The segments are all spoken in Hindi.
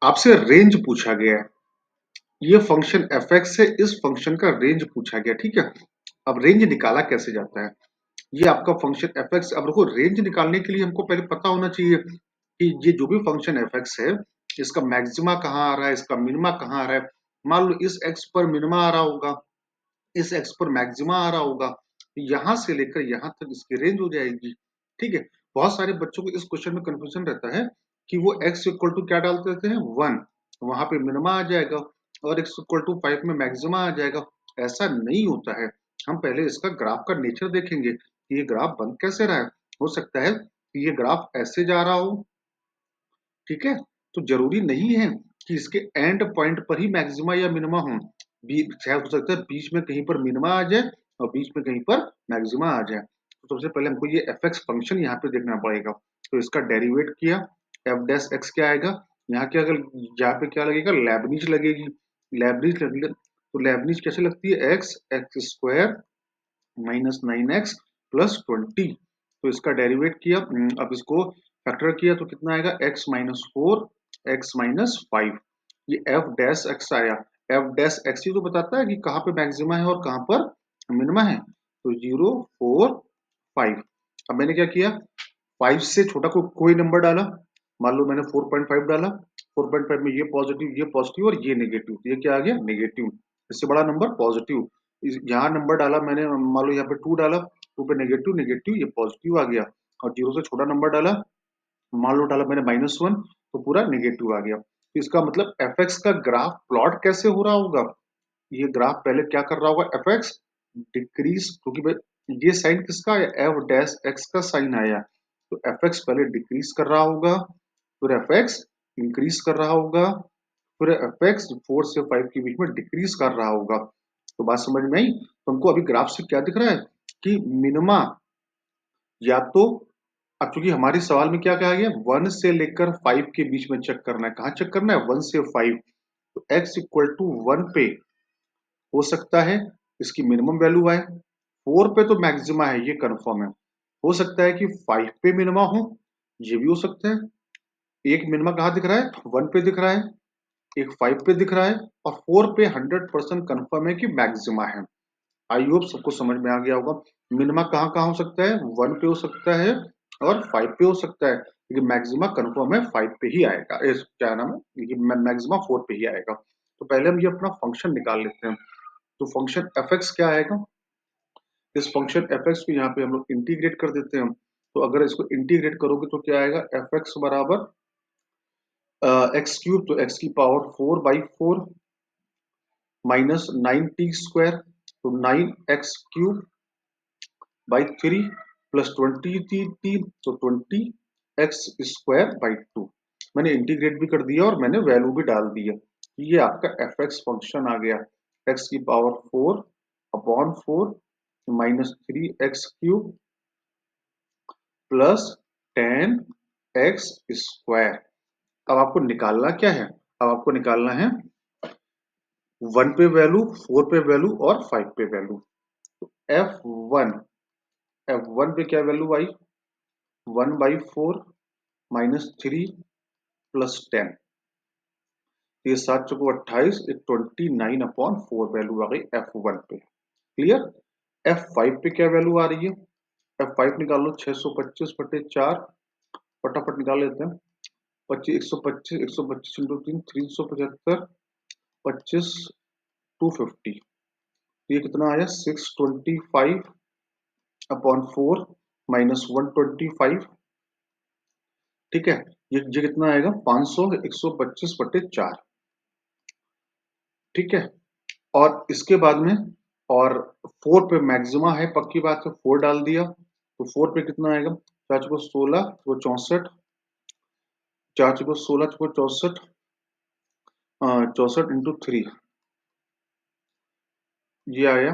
आपसे रेंज पूछा गया है, ये फंक्शन एफ एक्स से इस फंक्शन का रेंज पूछा गया, ठीक है। अब रेंज निकाला कैसे जाता है, ये आपका फंक्शन एफ एक्स। अब देखो, रेंज निकालने के लिए हमको पहले पता होना चाहिए कि ये जो भी फंक्शन एफ एक्स है, इसका मैक्सिमा कहाँ आ रहा है, इसका मिनिमा कहाँ आ रहा है। मान लो इस एक्स पर मिनिमा आ रहा होगा, इस एक्स पर मैक्सिमा आ रहा होगा, यहां से लेकर यहां तक इसकी रेंज हो जाएगी, ठीक है। बहुत सारे बच्चों को इस क्वेश्चन में कंफ्यूजन रहता है कि वो x इक्वल टू क्या डाल देते हैं, 1, वहां पे मिनिमा आ जाएगा, और x इक्वल टू 5 में मैक्सिमा आ जाएगा। ऐसा नहीं होता है। हम पहले इसका ग्राफ का नेचर देखेंगे कि ये ग्राफ बन कैसे रहा है। हो सकता है कि ये ग्राफ ऐसे जा रहा हो, ठीक है। तो जरूरी नहीं है कि इसके एंड पॉइंट पर ही मैक्सिमा या मिनिमा हो, शायद हो सकता है बीच में कहीं पर मिनिमा आ जाए और बीच में कहीं पर मैक्सिमा आ जाए। तो सबसे पहले हमको ये एफ एक्स फंक्शन यहाँ पे देखना पड़ेगा। तो इसका डेरिवेट किया, एफ डैश एक्स क्या आएगा, यहाँ के अगर यहाँ पे क्या लगेगा, लेबनीज लगेगी। लेबनीज लगेगा तो लेबनीज कैसे लगती है, x x square minus 9x plus 20। तो इसका डेरिवेट किया, अब इसको फैक्टर किया तो कितना आएगा, x माइनस 4 एक्स माइनस 5। ये एफ डैश एक्स आया। एफ डैश एक्स ही तो बताता है कि कहाँ पे मैक्सिमा है और कहाँ पर मिनिमा है। तो 0 4 5। अब मैंने क्या किया, 5 से छोटा कोई नंबर डाला। मान लो मैंने 4.5 डाला, 4.5 में ये पॉजिटिव और ये नेगेटिव, ये क्या आ गया, नेगेटिव। इससे बड़ा नंबर पॉजिटिव। यहाँ नंबर डाला मैंने, मान लो यहाँ पे 2 डाला, 2 पे नेगेटिव नेगेटिव, ये पॉजिटिव आ गया। और 0 से छोटा नंबर डाला, मान लो डाला मैंने -1, तो पूरा नेगेटिव आ गया। तो इसका मतलब एफ एक्स का ग्राफ प्लॉट कैसे हो रहा होगा, ये ग्राफ पहले क्या कर रहा होगा, एफ एक्स डिक्रीज, क्योंकि भाई ये साइन किसका है, एफ डैश एक्स का साइन आया। तो एफ एक्स पहले डिक्रीज कर रहा होगा, फिर एफ एक्स इंक्रीज कर रहा होगा, फिर एफ एक्स 4 से 5 के बीच में डिक्रीज कर रहा होगा। तो बात समझ में आई। तो हमको अभी ग्राफ से क्या दिख रहा है कि मिनिमा या तो, अब चूंकि हमारे सवाल में क्या कहा गया, 1 से लेकर 5 के बीच में चेक करना है, कहाँ चेक करना है, 1 से 5। तो x इक्वल टू 1 पे हो सकता है इसकी मिनिमम वैल्यू आए, 4 पे तो मैक्सिमा है, ये कंफर्म है। हो सकता है कि 5 पे मिनिमा हो, ये भी हो सकता है। एक मिनिमा कहाँ दिख रहा है, 1 पे दिख रहा है, एक 5 पे दिख रहा है, और 4 पे 100% कंफर्म है कि मैक्सिमा है। आई होप सबको समझ में आ गया होगा। मिनिमा कहाँ कहाँ हो सकता है, 1 पे हो सकता है और 5 पे हो सकता है, लेकिन मैक्सिमा कंफर्म है 5 पे ही आएगा, क्या नाम है, मैक्सिमा 4 पे ही आएगा। तो पहले हम ये अपना फंक्शन निकाल लेते हैं। तो फंक्शन एफ एक्स क्या आएगा, इस फंक्शन एफ एक्स को यहाँ पे हम लोग इंटीग्रेट कर देते हैं। तो अगर इसको इंटीग्रेट करोगे तो क्या आएगा, एफ एक्स बराबर एक्स क्यूब, तो एक्स की पावर 4/4 माइनस 9t² तो 9x³ बाई 3 प्लस 20t तो 20x² बाई 2। मैंने इंटीग्रेट भी कर दिया और मैंने वैल्यू भी डाल दिया। ये आपका एफ एक्स फंक्शन आ गया, एक्स की power 4/4 minus 3x³ plus 10x²। अब आपको निकालना क्या है, अब आपको निकालना है 1 पे वैल्यू, 4 पे वैल्यू और 5 पे value. F one, F one पे क्या वैल्यू आई, 1/4 माइनस 3 प्लस 10, ये 7 चौको 28, 29/4 वैल्यू आ गई एफ वन पे। क्लियर। एफ फाइव पे क्या वैल्यू आ रही है, एफ फाइव निकाल लो, 625/4, फटाफट निकाल लेते हैं। 25 125, 125 इंटू 3 375, 25 250, ये कितना आया, 625/4 माइनस 125, ठीक है। ये कितना आएगा, 500 125/4, ठीक है। और इसके बाद में, और 4 पे मैक्सिमा है, पक्की बात है, 4 डाल दिया तो 4 पे कितना आएगा, 4 को 16 को 64, 4 को 16 को 64, 64 × 3 ये आया,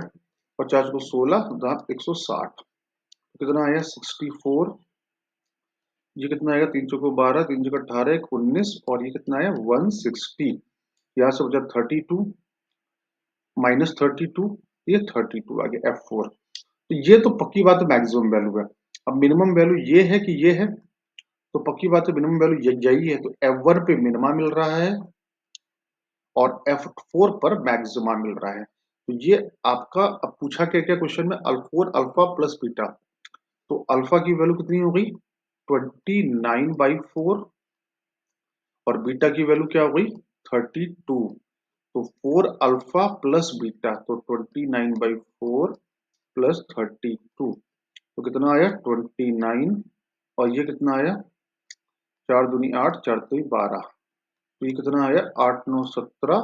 और 4 को 16 दाप 160, कितना आया 64। ये कितना आएगा, 3 चौको 12, 3 चौको 18, 19, और ये कितना आया 160। यहाँ से बचा 32 माइनस 32, ये 32 आ गया F4। तो ये तो पक्की बात है मैक्सिमम वैल्यू है। अब मिनिमम वैल्यू ये है कि ये है, तो पक्की बात है मिनिमम वैल्यू यही है, तो F1 पे मिनिमा मिल रहा है और F4 पर मैक्सिमा मिल रहा है। तो ये आपका अब पूछा क्या क्या क्वेश्चन में, अल्फोर अल्फा प्लस बीटा, तो अल्फा की वैल्यू कितनी हो गई 29/4 और बीटा की वैल्यू क्या हो गई 32। तो 4 अल्फा प्लस बीटा, तो 29/4 प्लस 32, तो कितना आया 29, और ये कितना आया 4 दूनी 8, 4 दूनी 12, तो ये कितना आया 8 9 17,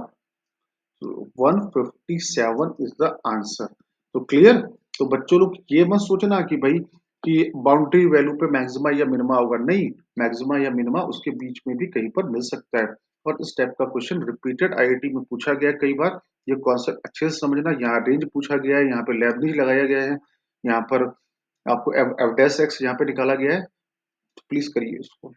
157 इज द आंसर। तो क्लियर। तो बच्चों लोग ये मत सोचना कि भाई कि बाउंड्री वैल्यू पे मैक्सिमा या मिनिमा होगा, नहीं, मैक्सिमा या मिनिमा उसके बीच में भी कहीं पर मिल सकता है। और इस टाइप का क्वेश्चन रिपीटेड आईआईटी में पूछा गया है कई बार। ये कॉन्सेप्ट अच्छे से समझना, यहाँ रेंज पूछा गया है, यहाँ पे लेबनिज लगाया गया है, यहाँ पर आपको एफ डैश एक्स यहाँ पे निकाला गया है, तो प्लीज करिए इसको।